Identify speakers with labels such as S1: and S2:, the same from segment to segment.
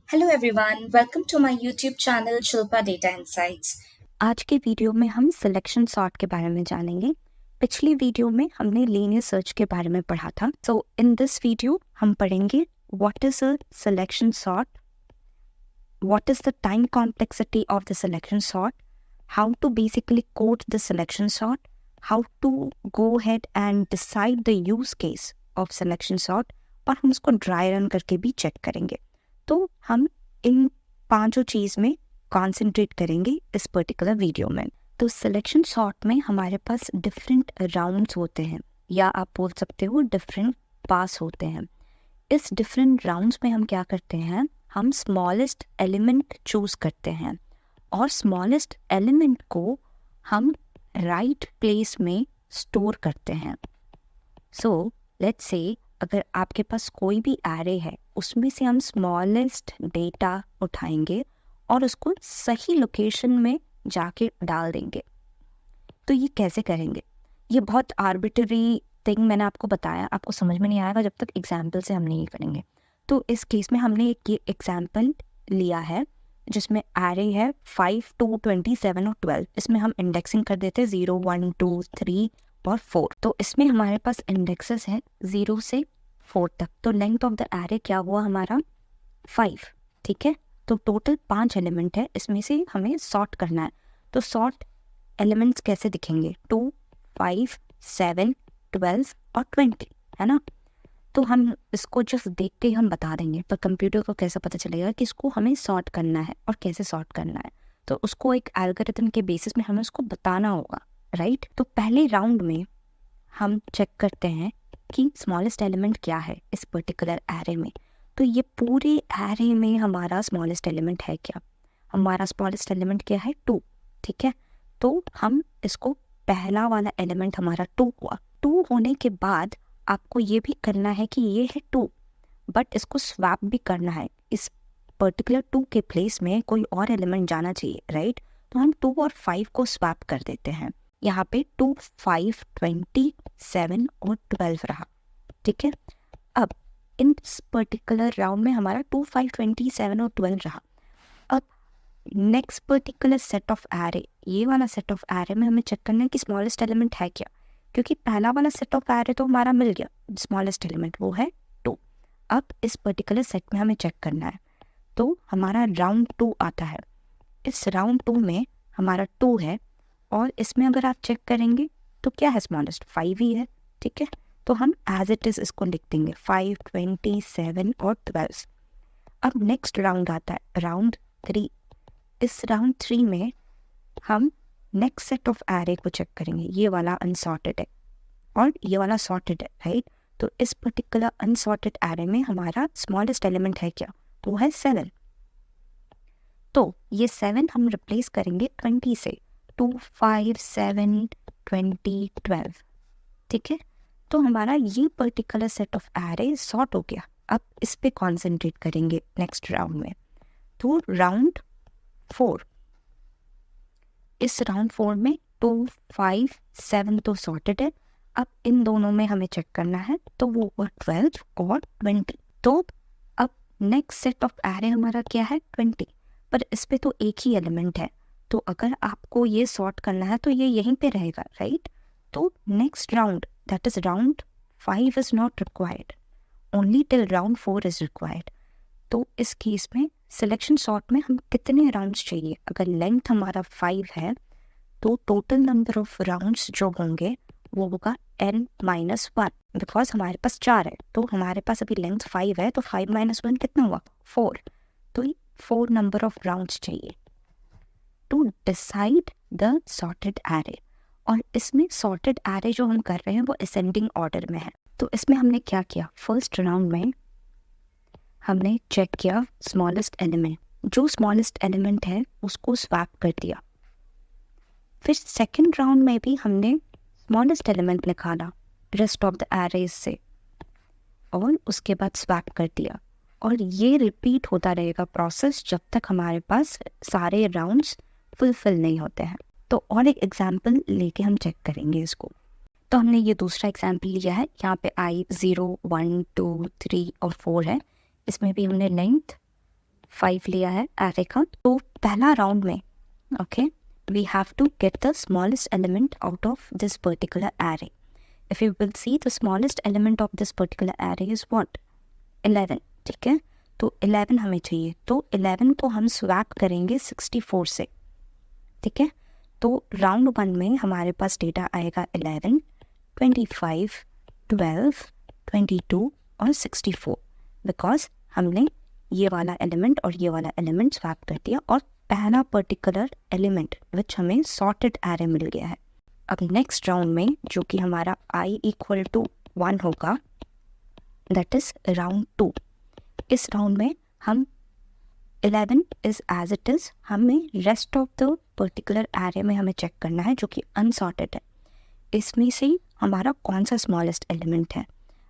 S1: Hello everyone, welcome to my YouTube channel Shilpa Data Insights.
S2: आज के video में हम सिलेक्शन सॉर्ट के बारे में जानेंगे। पिछली वीडियो में हमने लीनियर सर्च के बारे में पढ़ा था। सो इन दिस वीडियो हम पढ़ेंगे what is a selection sort, what is the time complexity of the selection sort, how to basically code the selection sort, how to go ahead and decide the use case of selection sort, और हम उसको dry run करके भी check करेंगे। तो हम इन पांचों चीज में कॉन्सेंट्रेट करेंगे इस पर्टिकुलर वीडियो में। तो सिलेक्शन सॉर्ट में हमारे पास डिफरेंट राउंड्स होते हैं, या आप बोल सकते हो डिफरेंट पास होते हैं। इस डिफरेंट राउंड्स में हम क्या करते हैं, हम स्मॉलेस्ट एलिमेंट चूज करते हैं और स्मॉलेस्ट एलिमेंट को हम राइट प्लेस में स्टोर करते हैं। सो लेट्स से अगर आपके पास कोई भी एरे है, उसमें से हम स्मॉलेस्ट डेटा उठाएंगे और उसको सही लोकेशन में जाके डाल देंगे। तो ये कैसे करेंगे? ये बहुत आर्बिट्ररी थिंग मैंने आपको बताया, आपको समझ में नहीं आएगा जब तक एग्जाम्पल से हम नहीं करेंगे। तो इस केस में हमने एक ये एग्जाम्पल लिया है जिसमें एरे है 5 to 27 और 12। इसमें हम इंडेक्सिंग कर देते हैं 0 1 2 3 और 4। तो इसमें हमारे पास इंडेक्सेस है 0 से 4 तक। तो लेंथ ऑफ द एरे क्या हुआ हमारा 5, ठीक है। तो टोटल 5 एलिमेंट है, इसमें से हमें सॉर्ट करना है। तो सॉर्ट एलिमेंट्स कैसे दिखेंगे? 2 5 7 12 और 20, है ना। तो हम इसको जस्ट देख के हम बता देंगे, पर कंप्यूटर को कैसे पता चलेगा कि इसको हमें सॉर्ट करना है और कैसे सॉर्ट करना है? तो उसको एक एल्गोरिथम के बेसिस में हमें उसको बताना होगा, राइट। तो पहले राउंड में हम चेक करते हैं कि स्मॉलेस्ट एलिमेंट क्या है इस पर्टिकुलर एरे में। तो ये पूरे एरे में हमारा स्मॉलेस्ट एलिमेंट है क्या? हमारा स्मॉलेस्ट एलिमेंट क्या है? 2, ठीक है। तो हम इसको पहला वाला एलिमेंट हमारा 2 हुआ। 2 होने के बाद आपको ये भी करना है कि ये है 2, बट इसको स्वैप भी करना है। इस पर्टिकुलर 2 के प्लेस में कोई और एलिमेंट जाना चाहिए, राइट। तो हम 2 और 5 को स्वैप कर देते हैं। यहाँ पे 2 5 20 7 और 12 रहा, ठीक है। अब इन पर्टिकुलर राउंड में हमारा 2 5 20 7 और 12 रहा। अब next particular set of array, ये वाला सेट ऑफ एरे में हमें चेक करना है कि स्मॉलेस्ट एलिमेंट है क्या, क्योंकि पहला वाला सेट ऑफ एरे तो हमारा मिल गया, स्मॉलेस्ट एलिमेंट वो है 2। अब इस पर्टिकुलर सेट में हमें चेक करना है। तो हमारा राउंड 2 आता है। इस राउंड 2 में हमारा 2 है और इसमें अगर आप चेक करेंगे तो क्या है, स्मॉलेस्ट 5 ही है, ठीक है। तो हम एज इट इज इसको लिख देंगे 5 20 7 और 12। अब नेक्स्ट राउंड आता है राउंड 3। इस राउंड 3 में हम नेक्स्ट सेट ऑफ एरे को चेक करेंगे। ये वाला अनसॉर्टेड है और ये वाला सॉर्टेड है, राइट। तो इस पर्टिकुलर अनसॉर्टेड एरे में हमारा स्मॉलेस्ट एलिमेंट है क्या? तो वो है 7। तो ये 7 हम रिप्लेस करेंगे 20 से। 2 5 7 20 12, ठीक है। तो हमारा ये particular set of array sort हो गया। अब इस पे कॉन्सेंट्रेट करेंगे नेक्स्ट राउंड में। तो राउंड 4, इस राउंड 4 में 2 5 7 तो सॉर्टेड है। अब इन दोनों में हमें चेक करना है, तो वो 12 और 20। तो अब नेक्स्ट सेट ऑफ एरे हमारा क्या है 20, पर इस पे तो एक ही एलिमेंट है। तो अगर आपको ये सॉर्ट करना है तो ये यहीं पे रहेगा, राइट। तो next round, that is round 5 is not required, only till round 4 is required. तो इस केस में सिलेक्शन सॉर्ट में हम कितने राउंड्स चाहिए? अगर लेंथ हमारा 5 है तो टोटल नंबर ऑफ राउंड्स जो होंगे वो होगा n-1, बिकॉज हमारे पास 4 है। तो हमारे पास अभी लेंथ 5 है, तो 5 - 1 कितना हुआ? 4। तो 4 नंबर ऑफ राउंड्स चाहिए to decide the sorted array. और इसमें सॉर्टेड एरे जो हम कर रहे हैं वो असेंडिंग ऑर्डर में है। तो इसमें हमने क्या किया, फर्स्ट राउंड में हमने चेक किया स्मॉलेस्ट एलिमेंट, जो स्मॉलेस्ट एलिमेंट है उसको स्वैप कर दिया। फिर सेकंड राउंड में भी हमने स्मॉलेस्ट एलिमेंट निकाला रेस्ट ऑफ द एरेज से और उसके बाद स्वैप कर दिया। और ये रिपीट होता रहेगा प्रोसेस जब तक हमारे पास सारे राउंड्स फुलफिल नहीं होते हैं। तो और एक एग्जाम्पल लेके हम चेक करेंगे इसको। तो हमने ये दूसरा एग्जाम्पल लिया है, यहाँ पे i 0 1 2 3 और 4 है। इसमें भी हमने लेंथ 5 लिया है एरे का। तो पहला राउंड में okay we have to get the smallest element out of this particular array. If you will see the smallest element of this particular array is what 11, ठीक है। तो 11 हमें चाहिए, तो 11 को हम स्वैप करेंगे 64 से, ठीक है। तो राउंड 1 में हमारे पास डेटा आएगा 11, 25, 12, 22 और 64, बिकॉज हमने ये वाला एलिमेंट और ये वाला एलिमेंट स्वैप कर दिया और पहला पर्टिकुलर एलिमेंट विच हमें सॉर्टेड एरे मिल गया है। अब नेक्स्ट राउंड में जो कि हमारा i इक्वल टू 1 होगा, दैट इज राउंड 2। इस राउंड में हम 11 इज एज इट इज, हमें rest of the particular array में हमें चेक करना है जो कि अनसॉर्टेड है, इसमें से हमारा कौन सा स्मॉलेस्ट एलिमेंट है।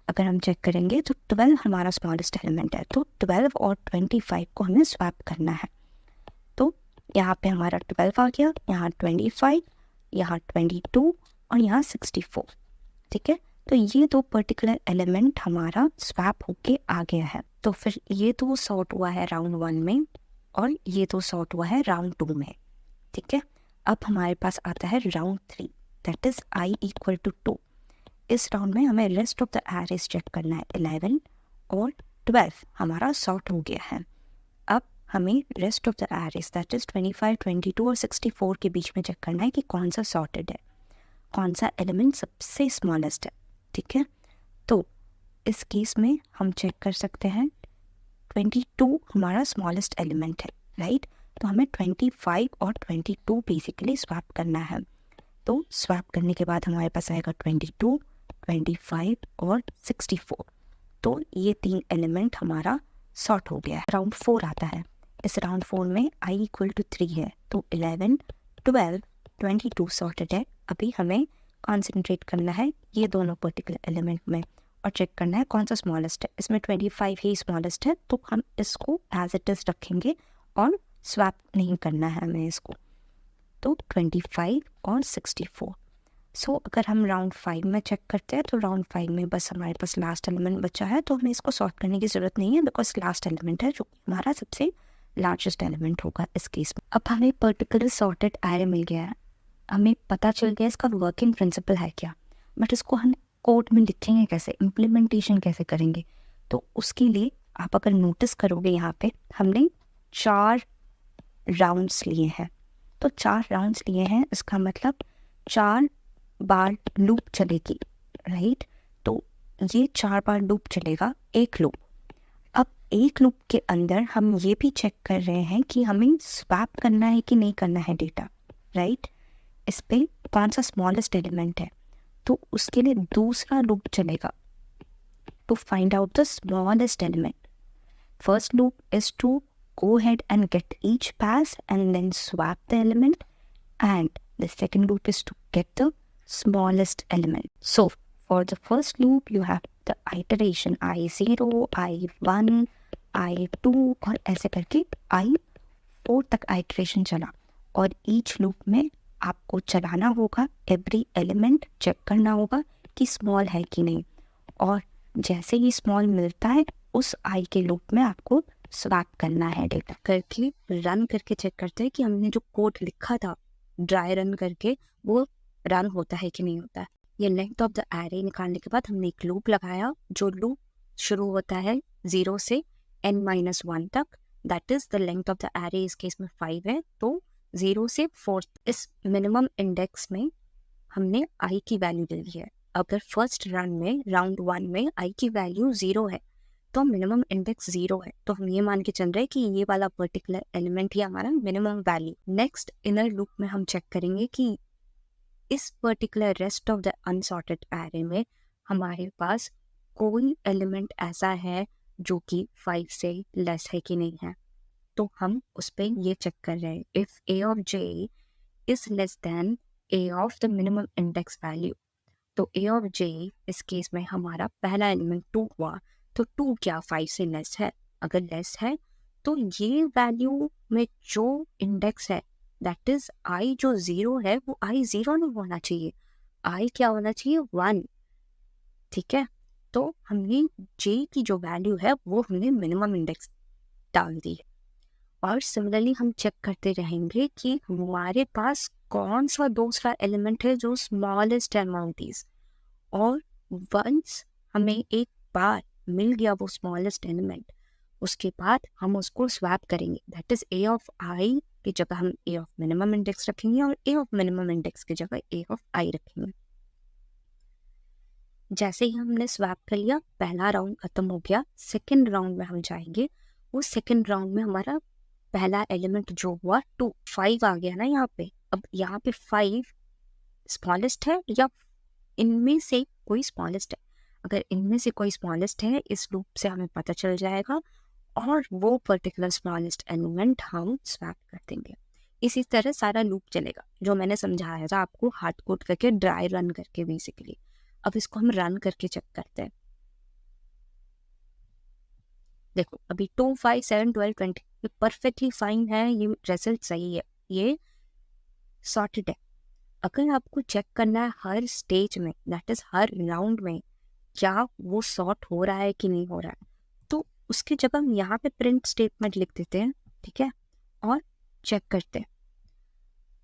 S2: अगर हम चेक करेंगे तो 12 हमारा स्मॉलेस्ट एलिमेंट है, तो 12 और 25 को हमें स्वैप करना है। तो यहाँ पे हमारा 12 आ गया, यहाँ 25, यहाँ 22 और यहाँ 64, ठीक है। तो ये दो पर्टिकुलर एलिमेंट हमारा स्वैप होके आ गया है। तो फिर ये तो सॉर्ट हुआ है राउंड 1 में और ये तो सॉर्ट हुआ है राउंड 2 में, ठीक है। अब हमारे पास आता है round 3, that is i equal to 2। इस राउंड में हमें rest of the arrays check करना है। 11 और 12 हमारा सॉर्ट हो गया है। अब हमें rest of the arrays that is 25, 22 और 64 के बीच में चेक करना है कि कौन सा सॉर्टेड है, कौन सा एलिमेंट सबसे स्मॉलेस्ट है, ठीक है। तो इस केस में हम चेक कर सकते हैं 22 हमारा स्मॉलेस्ट एलिमेंट है, राइट। तो हमें 25 और 22 बेसिकली स्वैप करना है। तो स्वैप करने के बाद हमारे पास आएगा 22, 25 और 64। तो ये 3 एलिमेंट हमारा सॉर्ट हो गया है। राउंड 4 आता है। इस राउंड 4 में i इक्वल टू 3 है, तो 11, 12, 22 सॉर्टेड है। अभी हमें कॉन्सेंट्रेट करना है ये दोनों पर्टिकुलर एलिमेंट में और चेक करना है कौन सा स्मॉलेस्ट है। इसमें 25 ही स्मॉलेस्ट है, तो हम इसको एज इट इज रखेंगे और स्वैप नहीं करना है हमें इसको। तो 25 और 64। सो अगर हम राउंड 5 में चेक करते हैं तो राउंड 5 में बस हमारे पास लास्ट एलिमेंट बचा है, तो हमें इसको सॉर्ट करने की ज़रूरत नहीं है बिकॉज लास्ट एलिमेंट है जो हमारा सबसे लार्जेस्ट एलिमेंट होगा इस केस में। अब हमें पर्टिकुलर सॉर्टेड एरे मिल गया है, हमें पता चल गया इसका वर्किंग प्रिंसिपल है क्या, बट इसको हम कोड में लिखेंगे कैसे, इम्प्लीमेंटेशन कैसे करेंगे। तो उसके लिए आप अगर नोटिस करोगे यहाँ पे हमने 4 राउंड्स लिए हैं। तो 4 राउंड्स लिए हैं, इसका मतलब 4 बार लूप चलेगी, राइट। तो ये 4 बार लूप चलेगा, एक लूप। अब एक लूप के अंदर हम ये भी चेक कर रहे हैं कि हमें स्वैप करना है कि नहीं करना है डेटा, राइट। इस पे कौन सा स्मॉलेस्ट एलिमेंट है, तो उसके लिए दूसरा लूप चलेगा to find out the smallest element. First loop is to go ahead and get each pass and then swap the element, and the second loop is to get the smallest element. So for the first loop you have the iteration i0, i1, i2 और ऐसे करके i4 तक iteration चला, और each loop में आपको चलाना होगा, every element चेक करना होगा कि small है कि नहीं, और जैसे ही small मिलता है उस i के loop में आपको स्वैप करना है डेटा। करके रन करके चेक करते हैं कि हमने जो कोड लिखा था ड्राई रन करके वो रन होता है कि नहीं होता है। ये लेंथ ऑफ द एरे निकालने के बाद हमने एक लूप लगाया, जो लूप शुरू होता है 0 से n-1 तक, that is the length of the array इस केस में 5 है, तो 0 से 4 इस मिनिमम इंडेक्स में हमने i की वैल्यू ले ली है। अगर फर्स्ट रन में राउंड 1 में i की वैल्यू 0 है तो मिनिमम इंडेक्स 0 है, तो हम ये मान के चल रहे हैं कि ये वाला पर्टिकुलर एलिमेंट ही हमारा minimum value. Next inner loop में हम चेक करेंगे कि इस particular rest of the unsorted array में हमारे पास कोई एलिमेंट ऐसा है जो कि 5 से लेस है कि नहीं है। तो हम उस पर ये चेक कर रहे हैं, if a of j is less than a of the minimum index value, तो a of j इस केस में हमारा पहला एलिमेंट 2 हुआ, तो 2 क्या 5 से लेस है? अगर लेस है तो ये वैल्यू में जो इंडेक्स है दैट इज i जो 0 है वो i 0 नहीं होना चाहिए, i क्या होना चाहिए 1, ठीक है। तो हमने j की जो वैल्यू है वो हमने मिनिमम इंडेक्स डाल दी है। और सिमिलरली हम चेक करते रहेंगे कि हमारे पास कौन सा दूसरा एलिमेंट है जो स्मॉलेस्ट है अमॉन्ग दीज। और वंस हमें एक बार मिल गया वो स्मॉलेस्ट एलिमेंट, उसके बाद हम उसको स्वैप करेंगे। दैट इज ए ऑफ आई की जगह हम ए ऑफ मिनिमम इंडेक्स रखेंगे और ए ऑफ मिनिमम इंडेक्स की जगह ए ऑफ आई रखेंगे। जैसे ही हमने स्वैप कर लिया, पहला राउंड खत्म हो गया, सेकेंड राउंड में हम जाएंगे। वो सेकेंड राउंड में हमारा पहला एलिमेंट जो हुआ 2, 5 आ गया ना यहाँ पे। अब यहाँ पे 5 स्मॉलेस्ट है या इनमें से कोई स्मॉलेस्ट है? अगर इनमें से कोई स्मॉलेस्ट है, इस लूप से हमें पता चल जाएगा और वो पर्टिकुलर स्मॉलेस्ट एलिमेंट हम स्वैप कर देंगे। इसी तरह सारा लूप चलेगा जो मैंने समझाया था आपको हार्ड कोड करके, ड्राई रन करके बेसिकली। अब इसको हम रन करके चेक करते हैं। देखो अभी 2, 5, 7, 12, 20 ये परफेक्टली फाइन है, ये रिजल्ट सही है, ये सॉर्टेड है। अगर आपको चेक करना है हर स्टेज में, दैट इज हर राउंड में, क्या वो सॉर्ट हो रहा है कि नहीं हो रहा है, तो उसकी जगह हम यहाँ पे प्रिंट स्टेटमेंट लिख देते हैं, ठीक है, और चेक करते हैं।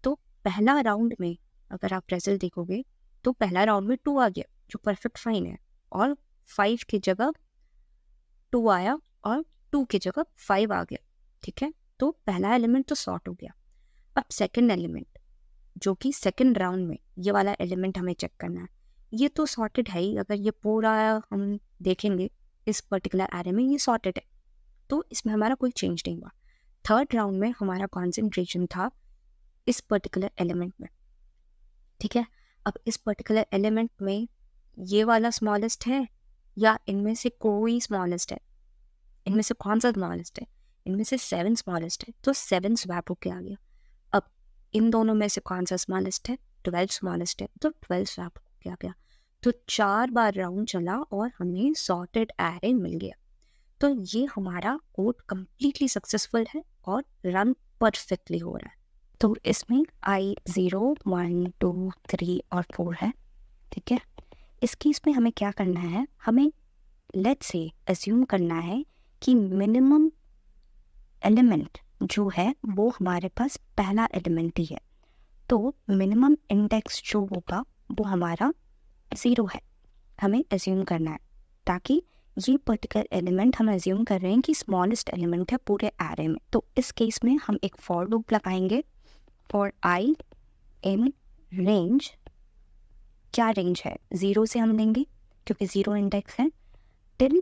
S2: तो पहला राउंड में अगर आप रिजल्ट देखोगे तो पहला राउंड में 2 आ गया जो परफेक्ट फाइन है, और 5 की जगह 2 आया और 2 की जगह 5 आ गया, ठीक है। तो पहला एलिमेंट तो सॉर्ट हो गया। अब सेकंड एलिमेंट जो कि सेकंड राउंड में, ये वाला एलिमेंट हमें चेक करना है। ये तो सॉर्टेड है ही, अगर ये पूरा हम देखेंगे इस पर्टिकुलर एरे में ये सॉर्टेड है, तो इसमें हमारा कोई चेंज नहीं हुआ। थर्ड राउंड में हमारा कॉन्सेंट्रेशन था इस पर्टिकुलर एलिमेंट में, ठीक है। अब इस पर्टिकुलर एलिमेंट में ये वाला स्मॉलेस्ट है या इनमें से कोई स्मॉलेस्ट है? इनमें से कौन सा स्मॉलेस्ट है? इनमें से 7 स्मॉलेस्ट है, तो 7 स्वैप होके आ गया। अब इन दोनों में से कौन सा स्मॉलेस्ट है? 12 स्मॉलेस्ट है, तो 12 स्वैप होके आ गया। तो 4 बार राउंड चला और हमें सॉर्टेड एरे मिल गया। तो ये हमारा कोड कंप्लीटली सक्सेसफुल है और रन परफेक्टली हो रहा है। तो इसमें आई 0, 1, 2, 3 और 4 है, ठीक है। इस केस में हमें क्या करना है, हमें लेट्स से अज्यूम करना है कि मिनिमम एलिमेंट जो है वो हमारे पास पहला एलिमेंट ही है। तो मिनिमम इंडेक्स जो होगा वो हमारा 0 है, हमें अज्यूम करना है, ताकि ये पर्टिकुलर एलिमेंट हम अज्यूम कर रहे हैं कि स्मॉलेस्ट एलिमेंट है पूरे एरे में। तो इस केस में हम एक फॉर लूप लगाएंगे, फॉर आई इन रेंज, क्या रेंज है, 0 से हम लेंगे क्योंकि 0 इंडेक्स है, till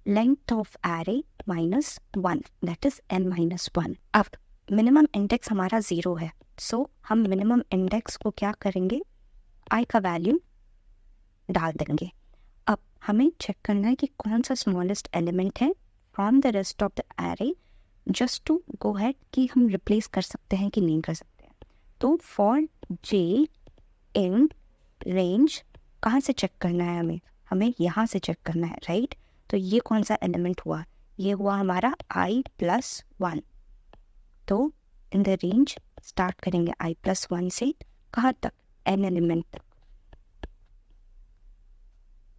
S2: length of array -1, that is n-1। अब मिनिमम इंडेक्स हमारा 0 है, सो हम मिनिमम इंडेक्स को क्या करेंगे, आई का वैल्यू डाल देंगे। अब हमें चेक करना है कि कौन सा स्मॉलेस्ट एलिमेंट है from the rest of the array, just to go ahead कि हम रिप्लेस कर सकते हैं कि नहीं कर सकते हैं। तो फॉर जे इन रेंज कहाँ से चेक करना है, हमें यहाँ से चेक करना है, राइट। तो ये कौन सा एलिमेंट हुआ, ये हुआ हमारा i+1। तो इन द रेंज स्टार्ट करेंगे i+1 से कहाँ तक, n एलिमेंट तक।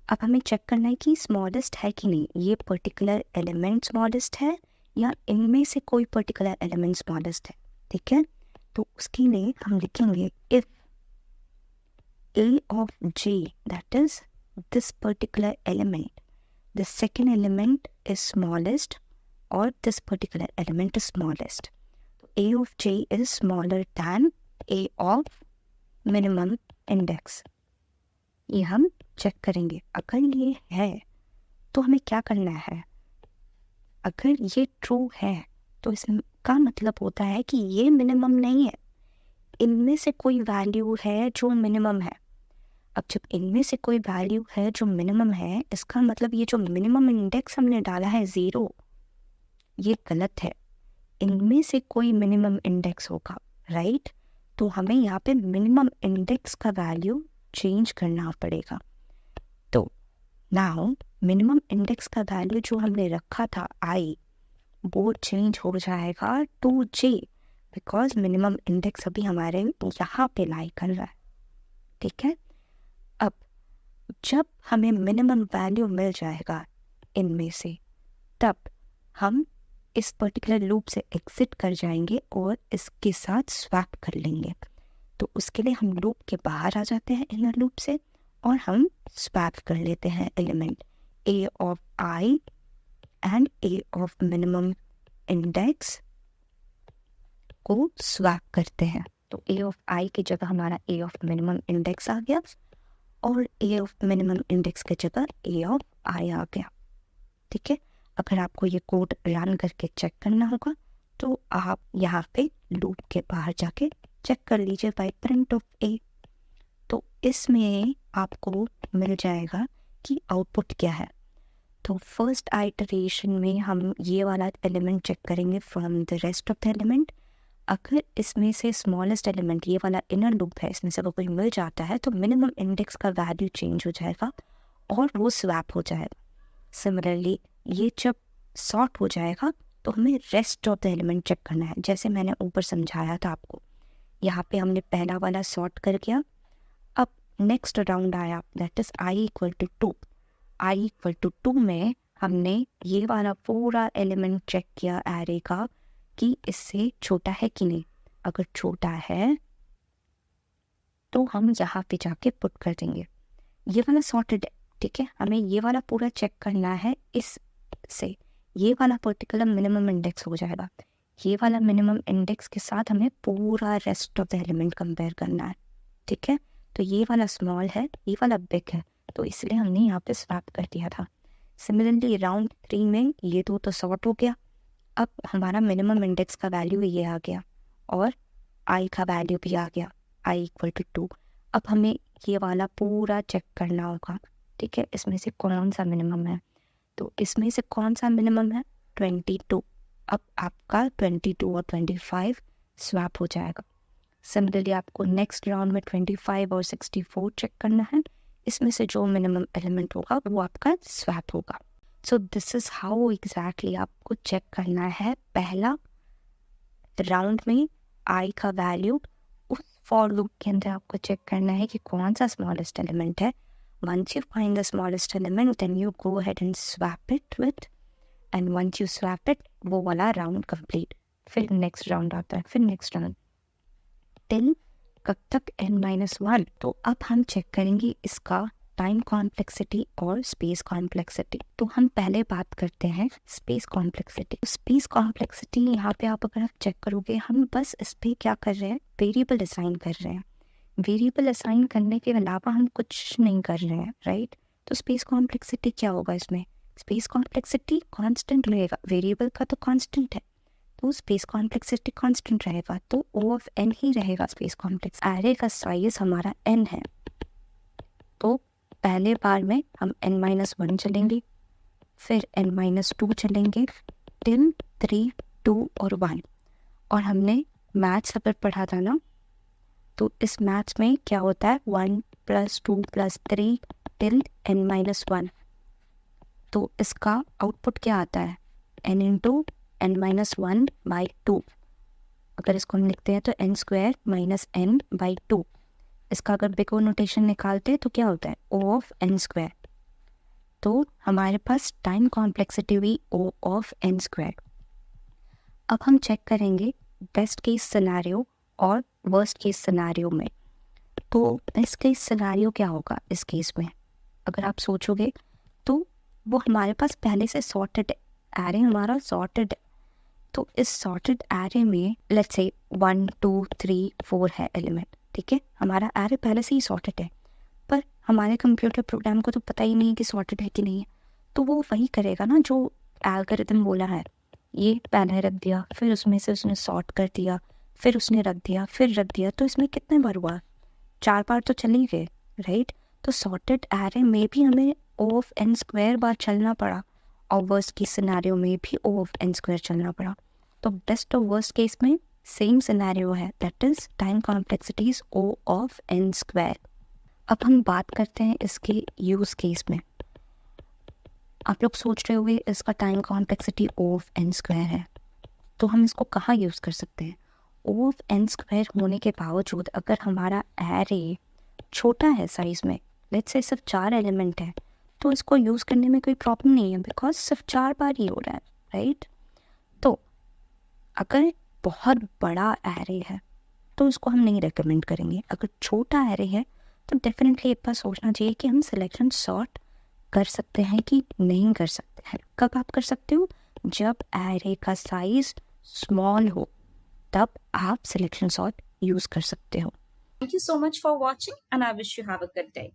S2: अब हमें चेक करना है कि स्मॉलेस्ट है कि नहीं, ये पर्टिकुलर एलिमेंट स्मॉलेस्ट है या इनमें से कोई पर्टिकुलर एलिमेंट स्मॉलेस्ट है, ठीक है। तो उसके लिए हम लिखेंगे if a of j, that is this particular element, the second element is smallest or this particular element is smallest. So a of j is smaller than a of minimum index. ये हम check करेंगे। अगर ये है तो हमें क्या करना है, अगर ये ट्रू है तो इसका मतलब होता है कि ये मिनिमम नहीं है, इनमें से कोई वैल्यू है जो मिनिमम है। अब जब इनमें से कोई वैल्यू है जो मिनिमम है, इसका मतलब ये जो मिनिमम इंडेक्स हमने डाला है 0, ये गलत है, इनमें से कोई मिनिमम इंडेक्स होगा, राइट। तो हमें यहाँ पे मिनिमम इंडेक्स का वैल्यू चेंज करना पड़ेगा। तो नाउ मिनिमम इंडेक्स का वैल्यू जो हमने रखा था आई, वो चेंज हो जाएगा to j, because minimum index अभी हमारे यहाँ पे लाई कर रहा है, ठीक है। अब जब हमें मिनिमम वैल्यू मिल जाएगा इनमें से, तब हम इस पर्टिकुलर लूप से एग्जिट कर जाएंगे और इसके साथ स्वैप कर लेंगे। तो उसके लिए हम लूप के बाहर आ जाते हैं इनर लूप से और हम स्वैप कर लेते हैं element a of i and a of minimum index को स्वैप करते हैं। तो a ऑफ i की जगह हमारा a ऑफ मिनिमम इंडेक्स आ गया और a ऑफ मिनिमम इंडेक्स की जगह a ऑफ i आ गया। ठीक है, अगर आपको ये कोड रन करके चेक करना होगा तो आप यहाँ पे लूप के बाहर जाके चेक कर लीजिए बाय प्रिंट ऑफ a। तो इसमें आपको मिल जाएगा कि आउटपुट क्या है। तो फर्स्ट आइटरेशन में हम ये वाला एलिमेंट चेक करेंगे from the rest of the element. अगर इसमें से स्मॉलेस्ट एलिमेंट ये वाला इनर लूप है, इसमें से अगर कोई मिल जाता है तो मिनिमम इंडेक्स का वैल्यू चेंज हो जाएगा और वो स्वैप हो जाएगा। सिमिलरली ये जब सॉर्ट हो जाएगा तो हमें rest of the element check करना है, जैसे मैंने ऊपर समझाया था आपको। यहाँ पे हमने पहला वाला सॉर्ट कर दिया। अब नेक्स्ट राउंड आया, that is i equal to 2। i equal to 2 में हमने ये वाला पूरा एलिमेंट चेक किया एरे का कि इससे छोटा है कि नहीं। अगर छोटा है तो हम यहाँ पे जाके पुट कर देंगे। ये वाला सॉर्टेड है, ठीक है, हमें ये वाला पूरा चेक करना है। इससे ये वाला पर्टिकुलर मिनिमम इंडेक्स हो जाएगा। ये वाला मिनिमम इंडेक्स के साथ हमें पूरा rest of the element compare करना है। ठीक है, तो ये वाला स्मॉल है, ये वाला बिग है, तो इसलिए हमने यहाँ पे स्वैप कर दिया था। सिमिलरली राउंड 3 में ये दो तो सॉर्ट हो गया। अब हमारा मिनिमम इंडेक्स का वैल्यू ये आ गया और i का वैल्यू भी आ गया, i इक्वल टू 2। अब हमें ये वाला पूरा चेक करना होगा। ठीक है, इसमें से कौन सा मिनिमम है, तो इसमें से कौन सा मिनिमम है, 22। अब आपका 22 और 25 स्वैप हो जाएगा। सिमिलरली आपको नेक्स्ट राउंड में 25 और 64 चेक करना है। इसमें से जो मिनिमम एलिमेंट होगा वो आपका स्वैप होगा। So this is how exactly आपको चेक करना है। पहला राउंड में i का वैल्यू, उस फॉर लूप के अंदर आपको चेक करना है कि कौन सा स्मॉलेस्ट एलिमेंट है। Once you find the smallest element, then you go ahead and swap it with, and once you swap it, वो वाला राउंड कंप्लीट। फिर नेक्स्ट राउंड आता है, फिर नेक्स्ट राउंड टिल कब तक n-1। तो अब हम चेक करेंगे इसका टाइम कॉम्प्लेक्सिटी और स्पेस कॉम्प्लेक्सिटी। तो हम पहले बात करते हैं स्पेस कॉम्प्लेक्सिटी। स्पेस कॉम्प्लेक्सिटी यहाँ पे अगर आप चेक करोगे, हम बस इस पर क्या कर रहे हैं, वेरिएबल असाइन कर रहे हैं। वेरिएबल असाइन करने के अलावा हम कुछ नहीं कर रहे हैं, राइट। तो स्पेस कॉम्प्लेक्सिटी क्या होगा इसमें, स्पेस कॉम्प्लेक्सिटी कांस्टेंट रहेगा। वेरिएबल का तो कांस्टेंट है, तो स्पेस कॉम्प्लेक्सिटी कांस्टेंट रहेगा, तो O ऑफ n ही रहेगा स्पेस कॉम्प्लेक्स। एरे का साइज हमारा n है, तो पहले बार में हम n-1 चलेंगे, फिर n-2 चलेंगे टिल 3, 2 और 1। और हमने मैथ्स अगर पढ़ा था ना, तो इस मैथ्स में क्या होता है, 1 + 2 + 3 टिल n-1। तो इसका आउटपुट क्या आता है, n × n-1/2। अगर इसको हम लिखते हैं तो n² - n/2। इसका अगर बिग नोटेशन निकालते हैं तो क्या होता है, O ऑफ n²। तो हमारे पास टाइम कॉम्प्लेक्सिटी हुई O ऑफ n²। अब हम चेक करेंगे बेस्ट केस सिनेरियो और वर्स्ट केस सिनेरियो में। तो बेस्ट केस सिनेरियो क्या होगा इस केस में, अगर आप सोचोगे तो वो हमारे पास पहले से सॉर्टेड एरे, हमारा सॉर्टेड। तो इस सॉर्टेड एरे में लेट्स से 1 2 3 4 है एलिमेंट, ठीक है, हमारा एरे पहले से ही सॉर्टेड है, पर हमारे कंप्यूटर प्रोग्राम को तो पता ही नहीं कि सॉर्टेड है कि नहीं है। तो वो वही करेगा ना जो एल्गोरिथम बोला है, ये पहले रख दिया, फिर उसमें से उसने सॉर्ट कर दिया, फिर उसने रख दिया, फिर रख दिया। तो इसमें कितने बार हुआ, 4 बार तो चल ही गए, राइट। तो सॉर्टेड एरे में भी हमें O ऑफ n² बार चलना पड़ा और वर्स्ट केस सिनेरियो में भी O ऑफ n² चलना पड़ा। तो बेस्ट और वर्स्ट केस में सेम सिनेरियो है, that is time complexity is O of n²। अब हम बात करते हैं इसके यूज केस में। आप लोग सोच रहे होंगे इसका time complexity O of n² है, तो हम इसको कहाँ यूज़ कर सकते हैं। O ऑफ n² होने के बावजूद अगर हमारा एरे छोटा है साइज में, लेट्स से सिर्फ 4 एलिमेंट है, तो इसको यूज़ करने में कोई प्रॉब्लम नहीं है, बिकॉज सिर्फ 4 बार ही हो रहा है, राइट। तो अगर बहुत बड़ा एरे है तो उसको हम नहीं रेकमेंड करेंगे। अगर छोटा एरे है तो डेफिनेटली एक बार सोचना चाहिए कि हम सिलेक्शन सॉर्ट कर सकते हैं कि नहीं कर सकते हैं। कब आप कर सकते हो? जब एरे का साइज स्मॉल हो, तब आप सिलेक्शन सॉर्ट यूज़ कर सकते हो।
S1: Thank you so much for watching, and I wish you have a good day.